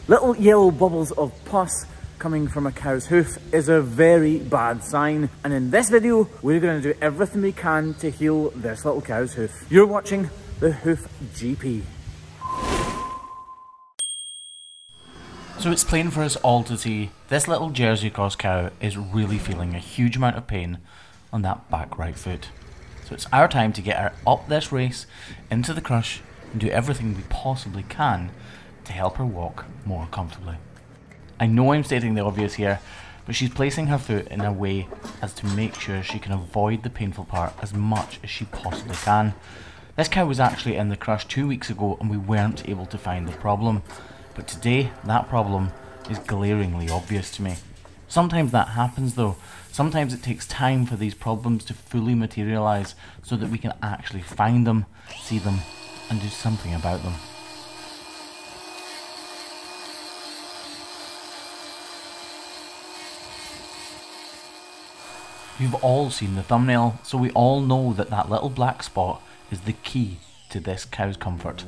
Little yellow bubbles of pus coming from a cow's hoof is a very bad sign, and in this video we're going to do everything we can to heal this little cow's hoof. You're watching the Hoof GP. So it's plain for us all to see this little Jersey cross cow is really feeling a huge amount of pain on that back right foot. So it's our time to get her up this race into the crush and do everything we possibly can to help her walk more comfortably. I know I'm stating the obvious here, but she's placing her foot in a way as to make sure she can avoid the painful part as much as she possibly can. This cow was actually in the crush 2 weeks ago and we weren't able to find the problem. But today, that problem is glaringly obvious to me. Sometimes that happens though. Sometimes it takes time for these problems to fully materialise so that we can actually find them, see them, and do something about them. You've all seen the thumbnail, so we all know that that little black spot is the key to this cow's comfort.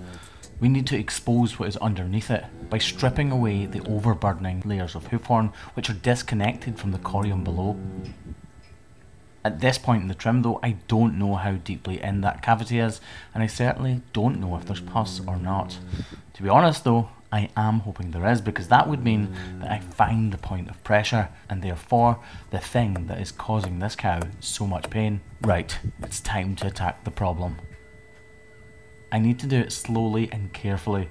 We need to expose what is underneath it by stripping away the overburdening layers of hoof horn which are disconnected from the corium below. At this point in the trim though, I don't know how deeply in that cavity is, and I certainly don't know if there's pus or not. To be honest though, I am hoping there is, because that would mean that I find the point of pressure and therefore the thing that is causing this cow so much pain. Right, it's time to attack the problem. I need to do it slowly and carefully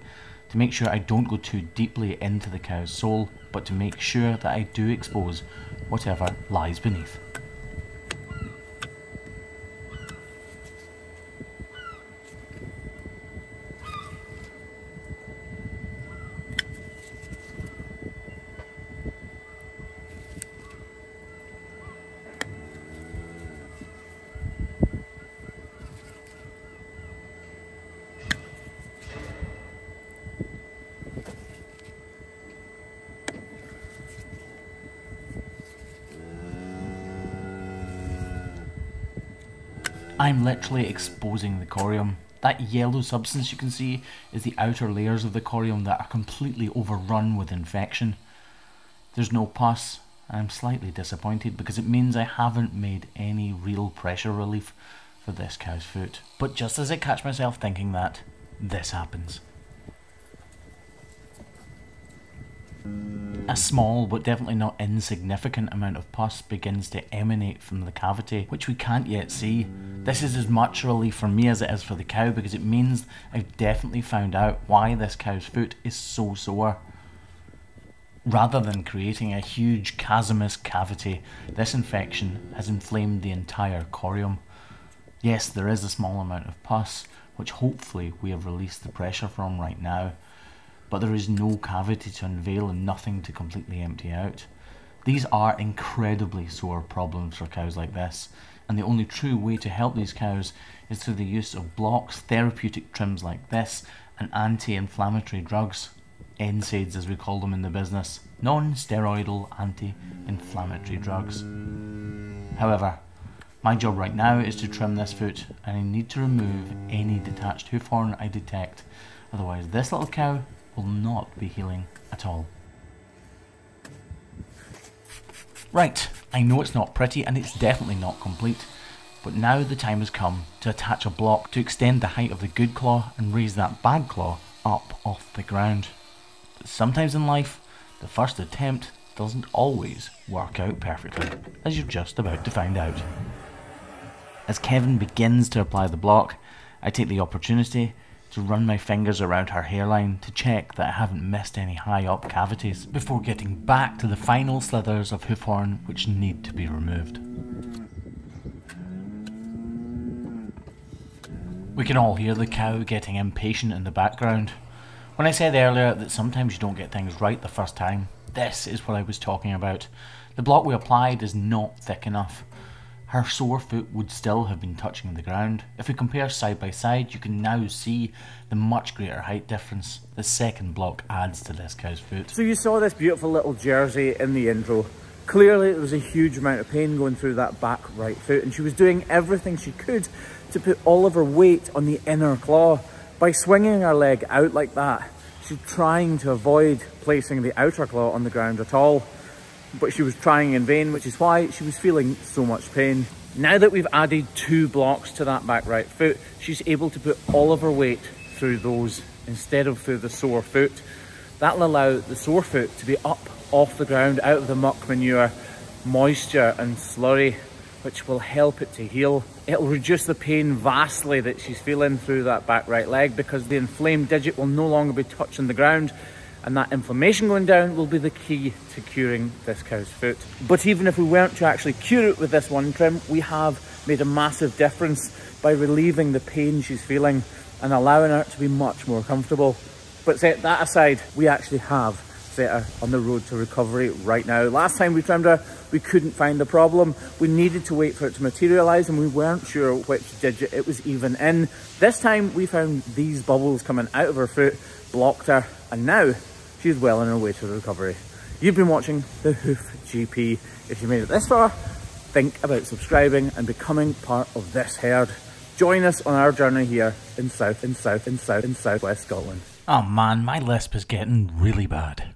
to make sure I don't go too deeply into the cow's soul, but to make sure that I do expose whatever lies beneath. I'm literally exposing the corium. That yellow substance you can see is the outer layers of the corium that are completely overrun with infection. There's no pus, and I'm slightly disappointed because it means I haven't made any real pressure relief for this cow's foot. But just as I catch myself thinking that, this happens. A small but definitely not insignificant amount of pus begins to emanate from the cavity, which we can't yet see. This is as much relief for me as it is for the cow, because it means I've definitely found out why this cow's foot is so sore. Rather than creating a huge chasmous cavity, this infection has inflamed the entire corium. Yes, there is a small amount of pus, which hopefully we have released the pressure from right now. But there is no cavity to unveil and nothing to completely empty out. These are incredibly sore problems for cows like this, and the only true way to help these cows is through the use of blocks, therapeutic trims like this, and anti-inflammatory drugs. NSAIDs as we call them in the business. Non-steroidal anti-inflammatory drugs. However, my job right now is to trim this foot, and I need to remove any detached hoof horn I detect, otherwise this little cow will not be healing at all. Right, I know it's not pretty and it's definitely not complete, but now the time has come to attach a block to extend the height of the good claw and raise that bad claw up off the ground. But sometimes in life, the first attempt doesn't always work out perfectly, as you're just about to find out. As Kevin begins to apply the block, I take the opportunity to run my fingers around her hairline to check that I haven't missed any high up cavities before getting back to the final slithers of hoof horn which need to be removed. We can all hear the cow getting impatient in the background. When I said earlier that sometimes you don't get things right the first time, this is what I was talking about. The block we applied is not thick enough. Her sore foot would still have been touching the ground. If we compare side by side, you can now see the much greater height difference the second block adds to this cow's foot. So you saw this beautiful little Jersey in the intro. Clearly there was a huge amount of pain going through that back right foot, and she was doing everything she could to put all of her weight on the inner claw. By swinging her leg out like that, She's trying to avoid placing the outer claw on the ground at all, but she was trying in vain, which is why she was feeling so much pain. Now that we've added 2 blocks to that back right foot, she's able to put all of her weight through those instead of through the sore foot. That'll allow the sore foot to be up off the ground, out of the muck, manure, moisture and slurry, which will help it to heal. It'll reduce the pain vastly that she's feeling through that back right leg, because the inflamed digit will no longer be touching the ground, and that inflammation going down will be the key to curing this cow's foot. But even if we weren't to actually cure it with this one trim, we have made a massive difference by relieving the pain she's feeling and allowing her to be much more comfortable. But set that aside, we actually have set her on the road to recovery right now. Last time we trimmed her, we couldn't find the problem. We needed to wait for it to materialize, and we weren't sure which digit it was even in. This time we found these bubbles coming out of her foot, blocked her, and now she's well on her way to recovery. You've been watching The Hoof GP. If you made it this far, think about subscribing and becoming part of this herd. Join us on our journey here in Southwest Scotland. Oh man, my lisp is getting really bad.